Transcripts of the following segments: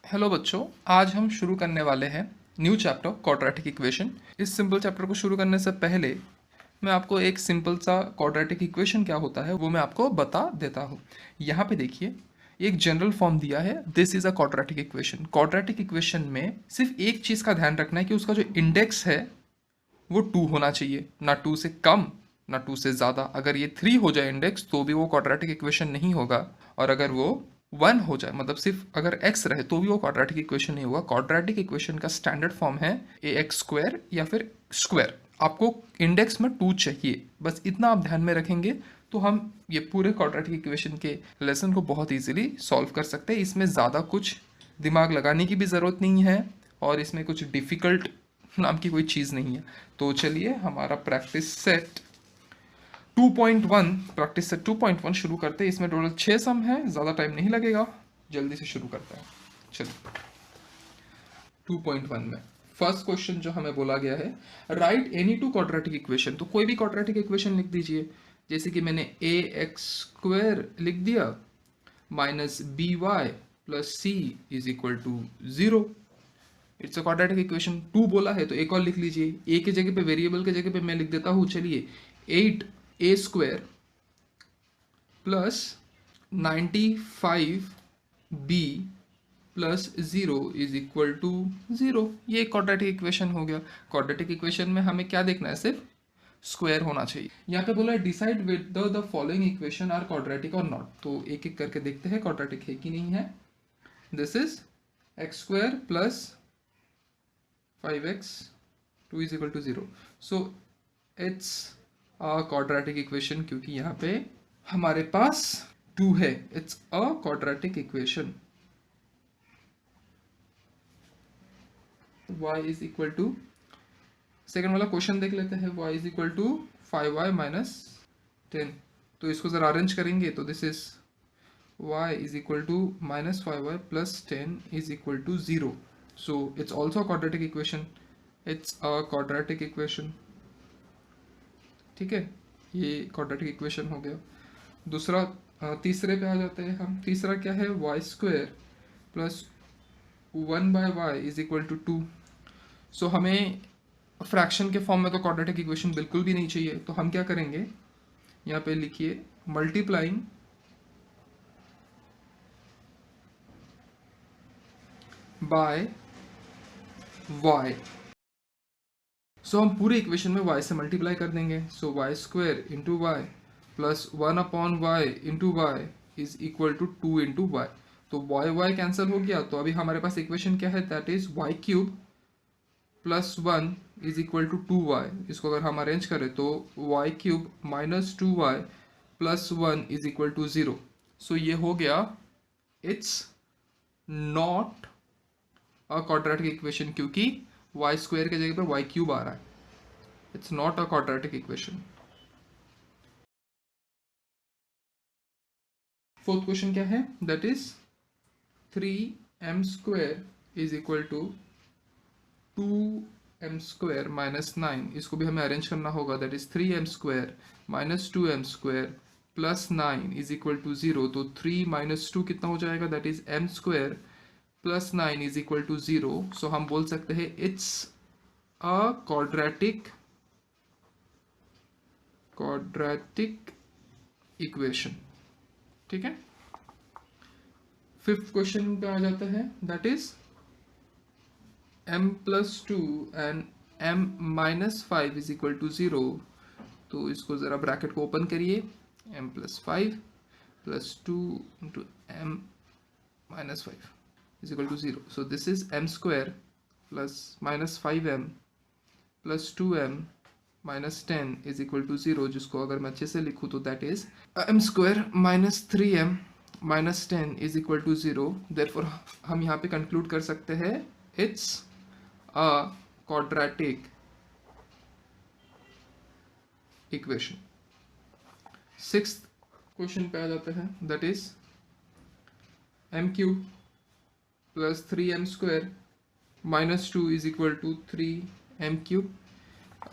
Hello बच्चों, आज हम शुरू करने वाले हैं न्यू चैप्टर क्वाड्रेटिक इक्वेशन। इस सिंपल चैप्टर को शुरू करने से पहले मैं आपको एक सिंपल सा क्वाड्रेटिक इक्वेशन क्या होता है वो मैं आपको बता देता हूँ। यहाँ पे देखिए, एक जनरल फॉर्म दिया है, this is a quadratic equation. Quadratic equation में सिर्फ एक चीज़ का ध्यान रखना है कि उसका जो इंडेक्स है वो 2 होना चाहिए, ना 2 से कम ना 2 से ज़्यादा। अगर ये 3 हो जाए इंडेक्स तो भी वो क्वाड्रेटिक इक्वेशन नहीं होगा, और अगर वो 1 हो जाए, मतलब सिर्फ अगर x रहे तो भी वो क्वाड्रेटिक इक्वेशन नहीं होगा। क्वाड्रेटिक इक्वेशन का स्टैंडर्ड फॉर्म है ax² या फिर स्क्वायर। आपको इंडेक्स में 2 चाहिए, बस इतना आप ध्यान में रखेंगे तो हम ये पूरे क्वाड्रेटिक इक्वेशन के लेसन को बहुत ईजिली सॉल्व कर सकते हैं। इसमें ज़्यादा कुछ दिमाग लगाने की भी ज़रूरत नहीं है और इसमें कुछ डिफ़िकल्ट नाम की कोई चीज़ नहीं है। तो चलिए हमारा प्रैक्टिस सेट 2.1 प्रैक्टिस सेट 2.1 शुरू करते हैं। इसमें टोटल 6 सम है, ज़्यादा टाइम नहीं लगेगा, जल्दी से शुरू करते हैं। चलिए 2.1 में फर्स्ट क्वेश्चन जो हमें बोला गया है, right any two quadratic equation. तो कोई भी क्वाड्रेटिक इक्वेशन लिख दीजिए। जैसे कि मैंने ax² लिख दिया minus by plus c is equal to 0। It's a quadratic equation. 2 बोला है तो एक और लिख लीजिए। a की जगह पे, वेरिएबल की जगह पे मैं लिख देता हूँ, चलिए 8a² plus 95b plus 0 is equal to 0। ये क्वाड्रेटिक इक्वेशन हो गया। क्वाड्रेटिक इक्वेशन में हमें क्या देखना है, सिर्फ स्क्वायर होना चाहिए। यहाँ पे बोला है decide whether the following equation are quadratic or not. तो एक एक करके देखते हैं क्वाड्रेटिक है कि नहीं है। This is x² plus 5x 2 is equal to 0। So it's a quadratic equation, क्योंकि यहाँ पे हमारे पास 2 है। It's a quadratic equation. y is equal to, second वाला क्वेश्चन देख लेते हैं। y is equal to 5y minus 10। तो इसको जरा अरेंज करेंगे तो this is y is equal to minus 5y plus 10 is equal to 0। So it's also quadratic equation. It's a quadratic equation. ठीक है, ये क्वाड्रेटिक इक्वेशन हो गया। दूसरा, तीसरे पे आ जाते हैं हम। तीसरा क्या है, y² plus 1/y is equal to 2। So हमें फ्रैक्शन के फॉर्म में तो क्वाड्रेटिक इक्वेशन बिल्कुल भी नहीं चाहिए, तो हम क्या करेंगे, यहाँ पे लिखिए मल्टीप्लाइंग बाय y। सो हम पूरे इक्वेशन में y से मल्टीप्लाई कर देंगे। So y² into y plus 1/y into y is equal to 2 into y. तो y कैंसिल हो गया, तो अभी हमारे पास इक्वेशन क्या है, that is y³ plus 1 is equal to 2y। इसको अगर हम अरेंज करें तो y³ minus 2y plus 1 is equal to 0। So ये हो गया, it's not a quadratic equation, क्योंकि y² के जगह पर y³ आ रहा है। It's not a quadratic equation. Fourth question क्या है, that is 3m² is equal to 2m² minus 9। इसको भी हमें अरेंज करना होगा। That is 3m² minus 2m² plus 9 is equal to 0। तो 3 माइनस 2 कितना हो जाएगा, that is m² plus 9 is equal to 0। So हम बोल सकते हैं इट्स अ क्वाड्रेटिक इक्वेशन। ठीक है, फिफ्थ क्वेश्चन पे आ जाता है, that is m plus 2 and m minus 5 is equal to 0। तो इसको ज़रा ब्रैकेट को ओपन करिए, m plus 5 plus 2 into m minus 5 is equal to 0। So this is m² plus minus 5m plus 2m minus 10 is equal to 0, जिसको अगर मैं अच्छे से लिखूँ तो that is m² minus 3m minus 10 is equal to 0। Therefore हम यहाँ पे कंक्लूड कर सकते हैं it's a quadratic equation. Sixth question पे आ जाते हैं, that is m³ plus 3m² minus 2 is equal to 3m³।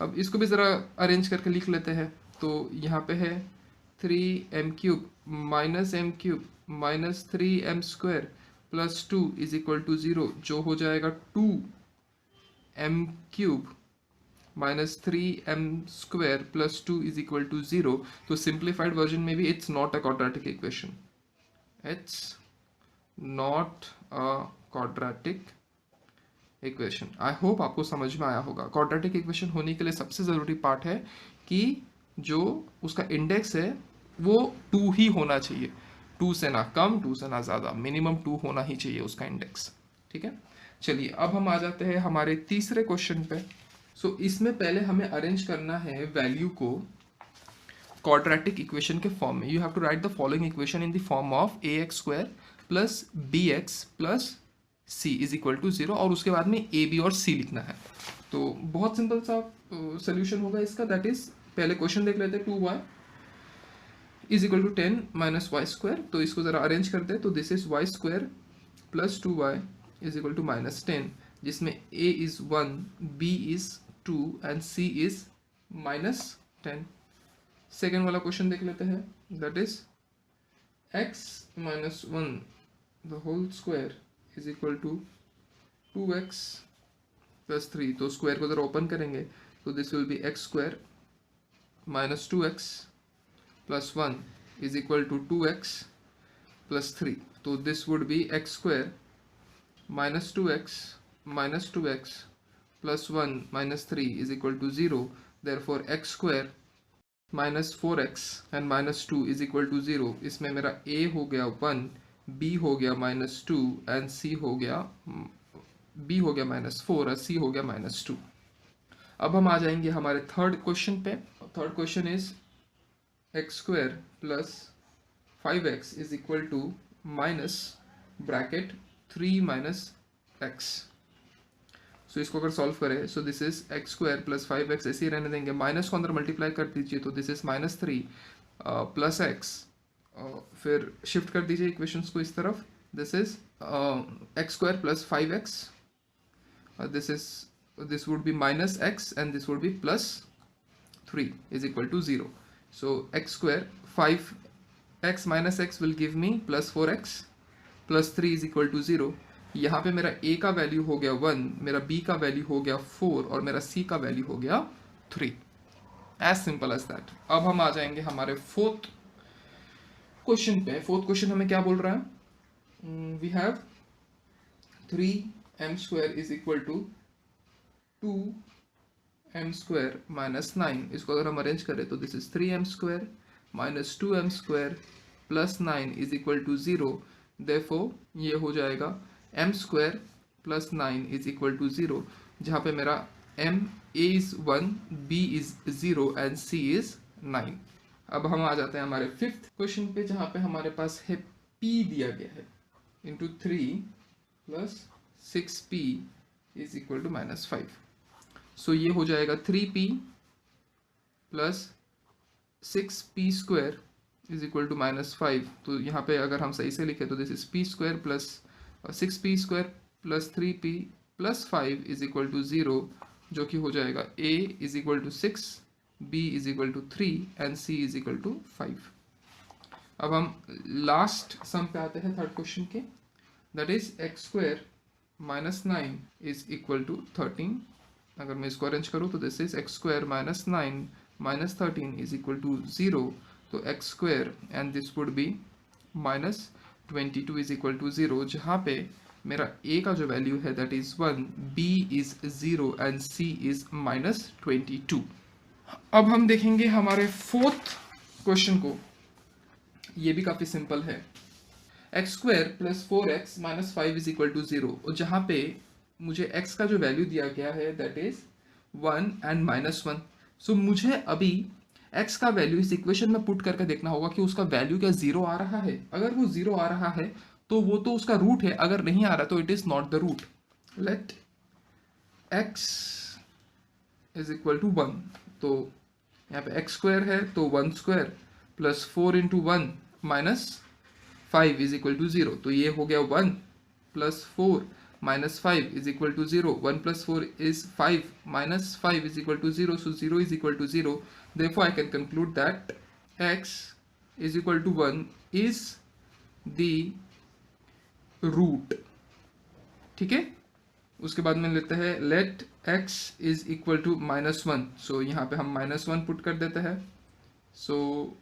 अब इसको भी ज़रा अरेंज करके लिख लेते हैं। तो यहाँ पे है 3m³ minus m³ minus 3m² plus 2 is equal to 0, जो हो जाएगा 2m³ minus 3m² plus 2 is equal to 0। तो सिंप्लीफाइड वर्जन में भी it's not a quadratic equation, it's not a quadratic equation. I hope आपको समझ में आया होगा। क्वाड्रेटिक इक्वेशन होने के लिए सबसे ज़रूरी पार्ट है कि जो उसका इंडेक्स है वो 2 ही होना चाहिए, 2 से ना कम, 2 से ना ज़्यादा, मिनिमम 2 होना ही चाहिए उसका इंडेक्स। ठीक है, चलिए अब हम आ जाते हैं हमारे तीसरे क्वेश्चन पे। सो इसमें पहले हमें अरेंज करना है वैल्यू को क्वाड्रेटिक इक्वेशन के फॉर्म में। You have to write the following equation in the form of ax² plus bx plus c is equal to 0, और उसके बाद में a, b और c लिखना है। तो बहुत सिंपल सा सोल्यूशन होगा इसका, दैट इज पहले क्वेश्चन देख लेते हैं। 2y is equal to 10 minus y²। तो इसको जरा अरेंज करते हैं। तो this is y² plus 2y is equal to minus 10, जिसमें a is 1, b is 2 and c is minus 10। Second वाला क्वेश्चन देख लेते हैं, that is x minus 1 the whole square is equal to 2x plus 3। तो square को जरा open करेंगे तो this will be x² minus 2x plus 1 is equal to 2x plus 3। तो this would B x² minus 2x plus 1 minus 3 is equal to 0। Therefore x² minus 4x and minus 2 is equal to 0। इसमें मेरा a हो गया 1, b हो गया minus 2 and c हो गया b हो गया माइनस 4 और c हो गया माइनस 2। अब हम आ जाएंगे हमारे थर्ड क्वेश्चन पे। Third question is x² plus 5x is equal to minus bracket 3 minus x। So इसको अगर सॉल्व करें, सो this is x² plus 5x, ऐसे ही रहने देंगे। माइनस को अंदर मल्टीप्लाई कर दीजिए तो this is minus 3 plus x, फिर शिफ्ट कर दीजिए इक्वेशंस को इस तरफ। This is x² plus 5x, this would be minus x and this would be plus 3 is equal to 0। So x² 5x minus x will give me plus 4x plus 3 is equal to 0। यहाँ पे मेरा a का value हो गया 1, मेरा b का value हो गया 4 और मेरा c का वैल्यू हो गया 3। As simple as that. अब हम आ जाएंगे हमारे फोर्थ क्वेश्चन पे। फोर्थ क्वेश्चन हमें क्या बोल रहा है, we have 3m² is equal to 2m² minus 9। इसको अगर हम अरेंज करें तो this is 3m² minus 2m² plus 9 is equal to 0। Therefore ये हो जाएगा m² plus 9 is equal to 0, जहाँ पे मेरा a is 1, b is 0 and c is 9। अब हम आ जाते हैं हमारे फिफ्थ क्वेश्चन पे, जहाँ पे हमारे पास है p दिया गया है into 3 plus 6p is equal to minus 5। So ये हो जाएगा 3p plus 6p² is equal to minus 5। तो यहाँ पे अगर हम सही से लिखें तो this is p² plus 6p² plus 3p plus 5 is equal to 0, जो कि हो जाएगा a is equal to 6, b is equal to 3 and c is equal to 5। अब हम लास्ट सम पे आते हैं थर्ड क्वेश्चन के, that is x² minus 9 is equal to 13। अगर मैं इसको अरेंज करूँ तो this is x² minus 9 minus 13 is equal to 0। तो x² and this would be minus 22 is equal to 0, जहाँ पे मेरा a का जो वैल्यू है that is 1, b is 0 and c is minus 22। अब हम देखेंगे हमारे फोर्थ क्वेश्चन को। ये भी काफी सिंपल है। x² plus 4x minus 5 is equal to 0, और जहाँ पे मुझे x का जो वैल्यू दिया गया है दैट इज 1 एंड माइनस 1। सो मुझे अभी x का वैल्यू इस इक्वेशन में पुट करके देखना होगा कि उसका वैल्यू क्या 0 आ रहा है। अगर वो 0 आ रहा है तो वो तो उसका रूट है, अगर नहीं आ रहा तो it is not the root. Let x is equal to 1। तो यहाँ पे x² है तो 1² plus 4 into 1 minus 5 is equal to 0। तो ये हो गया 1 plus 4 minus 5 is equal to 0। 1 plus 4 is 5 minus 5 is equal to 0, so 0 is equal to 0. Therefore I can conclude that x is equal to 1 is the root, ठीक है। उसके बाद में लेते हैं let x is equal to -1, so यहाँ पे हम -1 पुट कर देते हैं। So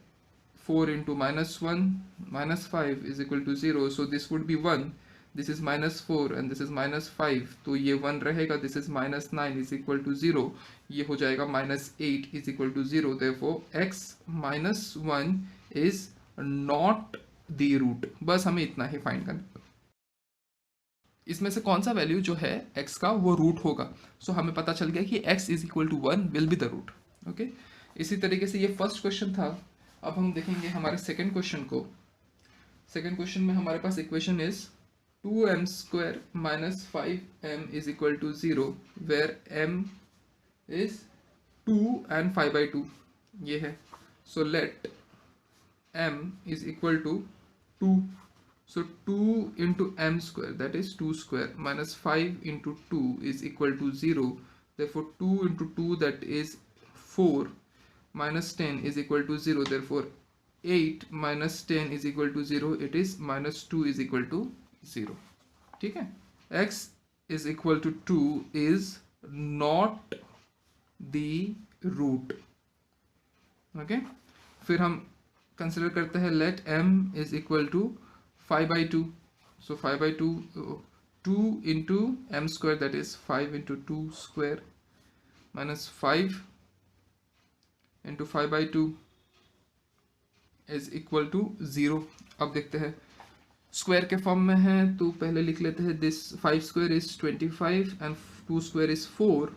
4 into -1 -5 is equal to 0, so this would be 1, this is -4 and this is -5, तो ये 1 रहेगा, this is -9 is equal to 0, ये हो जाएगा -8 इज equal to 0, therefore x -1 is not the root. बस हमें इतना ही फाइंड करना है। इसमें से कौन सा वैल्यू जो है x का वो रूट होगा। सो हमें पता चल गया कि x is equal to 1 will be the root. Okay, इसी तरीके से ये फर्स्ट क्वेश्चन था। अब हम देखेंगे हमारे सेकंड क्वेश्चन को। सेकंड क्वेश्चन में हमारे पास equation is 2m² - 5m is equal to 0, where m is 2 and 5/2 ये है। So let m is equal to 2, so 2 into m square, that is 2 square, minus 5 into 2 is equal to 0, therefore 2 into 2, that is 4, minus 10 is equal to 0, therefore 8 minus 10 is equal to 0, it is -2 is equal to 0, ठीक है। x is equal to 2 is not the root, okay। फिर हम consider करते हैं let m is equal to 5/2, so 5/2, 2 into m square, that is 5 into 2 square, minus 5 into 5/2 is equal to 0। अब देखते हैं square के फॉर्म में है तो पहले लिख लेते हैं this 5 square is 25 and 2 square is 4,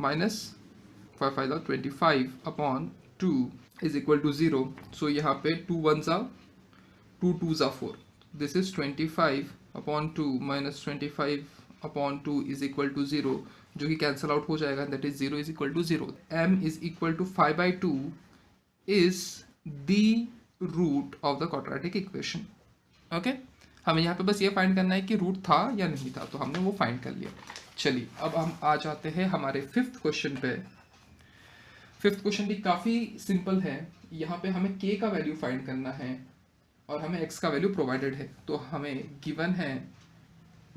minus 5 5 25 upon 2 is equal to 0, so यहाँ पे 2 1s are 2 2s are 4, this is 25 upon 2 minus 25 upon 2 is equal to 0, जो कि कैंसल आउट हो जाएगा, that is 0 is equal to 0। m is equal to 5/2 is the root of the quadratic equation, okay। हमें यहाँ पे बस ये find करना है कि रूट था या नहीं था, तो हमने वो फाइंड कर लिया। चलिए अब हम आ जाते हैं हमारे फिफ्थ क्वेश्चन पे। फिफ्थ क्वेश्चन भी काफ़ी सिंपल है। यहाँ पे हमें k का वैल्यू फाइंड करना है और हमें x का वैल्यू प्रोवाइडेड है, तो हमें गिवन है,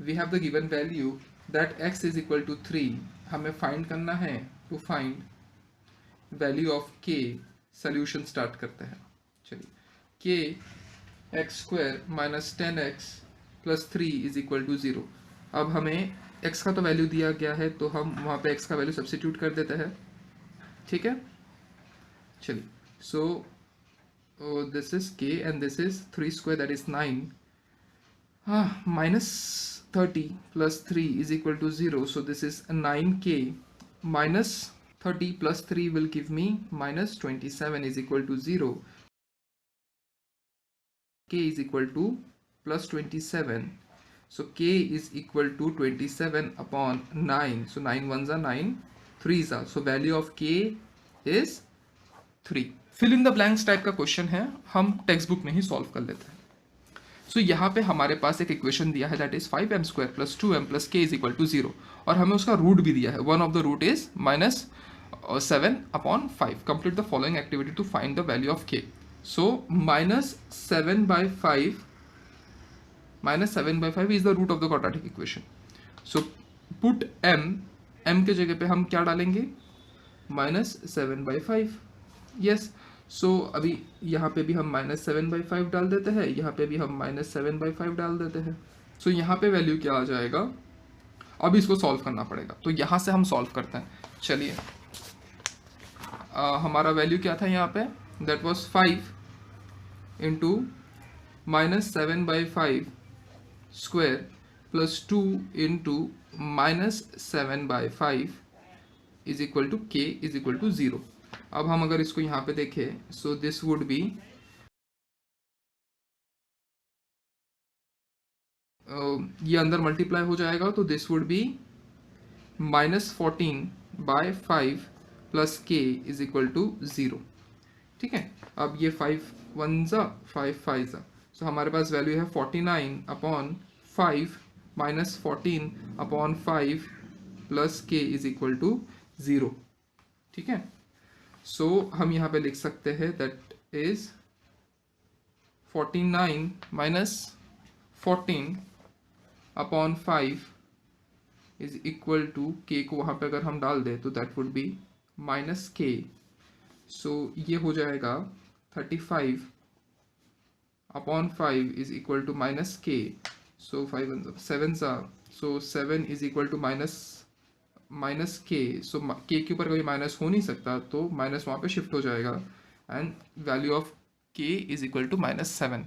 we have the given value that x is equal to 3, हमें फाइंड करना है। To find value of k, solution start करते हैं। चलिए k x² - 10x + 3 is equal to 0। अब हमें x का तो वैल्यू दिया गया है, तो हम वहाँ पे x का वैल्यू सब्स्टिट्यूट कर देते हैं, ठीक है। चलिए सो this is k and this is 3 square, that is 9, minus 30 plus 3 is equal to 0, so this is 9k minus 30 plus 3 will give me minus 27 is equal to 0, k is equal to plus 27, so k is equal to 27 upon 9, so 9 1s are 9 3s are, so value of k is 3। Fill in the blanks type का question है, हम text book में ही solve कर लेते हैं। सो यहाँ पे हमारे पास एक इक्वेशन दिया है that is 5m² + 2m + k is equal to 0, और हमें उसका रूट भी दिया है। One of the root is -7/5। Complete the following activity to find the value of k। So -7/5 is the root of the quadratic equation. So put m के जगह पे हम क्या डालेंगे, -7/5, यस। सो अभी यहाँ पे भी हम -7/5 डाल देते हैं, यहाँ पे भी हम -7/5 डाल देते हैं। सो यहाँ पे वैल्यू क्या आ जाएगा, अब इसको सॉल्व करना पड़ेगा, तो यहाँ से हम सॉल्व करते हैं। चलिए हमारा वैल्यू क्या था यहाँ पे, that was 5 into -7/5 square plus 2 into -7/5 is equal to k is equal to 0। अब हम अगर इसको यहाँ पे देखें, सो दिस वुड बी ये अंदर मल्टीप्लाई हो जाएगा, तो this would be -14/5 plus k is equal to 0, ठीक है। अब ये 5 1s 5 5s, सो हमारे पास वैल्यू है 49/5 - 14/5 plus k is equal to 0, ठीक है। सो हम यहाँ पे लिख सकते हैं that is 49 - 14 upon 5 is equal to k को वहाँ पे अगर हम डाल दें तो that would be minus k. सो ये हो जाएगा 35 upon 5 is equal to minus k. So 5 7 सा, so 7 is equal to minus k. So के के ऊपर कभी माइनस हो नहीं सकता, तो माइनस वहाँ पे शिफ्ट हो जाएगा एंड वैल्यू ऑफ के इज इक्वल टू -7।